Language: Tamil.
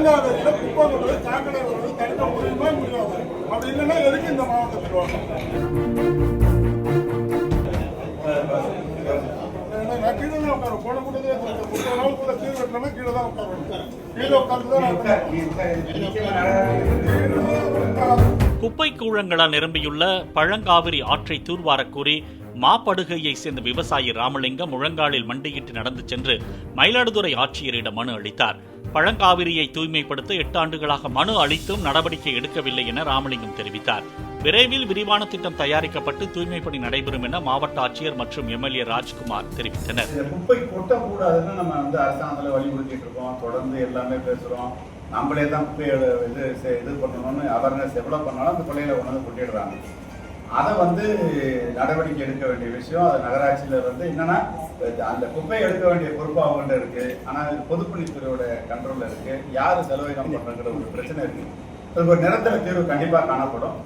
பழங்காவிரியில குப்பை கொண்டு சாக்கடை வருவது தடுக்க முடியுமா முடியாது? அப்படி இல்லைன்னா எதுக்கு இந்த மாவட்டத்தில் வாங்க? நான் கீழே தான் உட்காரும். போன கூட்டத்திலே 30 நாளுக்குள்ள கீழே வெட்டினா கீழே தான் உட்காரணும். கீழே உட்கார்ந்து குப்பை கூழங்களால் நிரம்பியுள்ள பழங்காவிரி ஆற்றை தூர்வாரக் கோரி மாப்படுகையை சேர்ந்த விவசாயி ராமலிங்கம் முழங்காலில் மண்டியிட்டு நடந்து சென்று மயிலாடுதுறை ஆட்சியரிடம் மனு அளித்தார். பழங்காவிரியை தூய்மைப்படுத்த 8 ஆண்டுகளாக மனு அளித்தும் நடவடிக்கை எடுக்கவில்லை என ராமலிங்கம் தெரிவித்தார். விரைவில் விரிவான திட்டம் தயாரிக்கப்பட்டு தூய்மைப்பணி நடைபெறும் என மாவட்ட ஆட்சியர் மற்றும் எம்எல்ஏ ராஜ்குமார் தெரிவித்தனர். குப்பை கொட்டக்கூடாதுன்னு நம்ம அரசாங்கத்தில் வலியுறுத்திட்டு இருக்கோம். தொடர்ந்து எல்லாமே பேசுறோம். நம்மளே தான் குப்பையை இது பண்ணணும்னு அவேர்னஸ் எவ்வளோ பண்ணாலும் அந்த கொள்ளையில கொண்டு கொட்டிடுறாங்க. அதை நடவடிக்கை எடுக்க வேண்டிய விஷயம். அது நகராட்சியில் என்னன்னா அந்த குப்பையை எடுக்க வேண்டிய பொறுப்பு அவங்கள்ட்ட இருக்கு. ஆனால் இது பொதுப்பணித்துறையோட கண்ட்ரோல்ல இருக்கு. யாரு செலவீனம் பண்றங்கிற ஒரு பிரச்சனை இருக்கு. அதுக்கு ஒரு நிரந்தர தீர்வு கண்டிப்பாக காணப்படும்.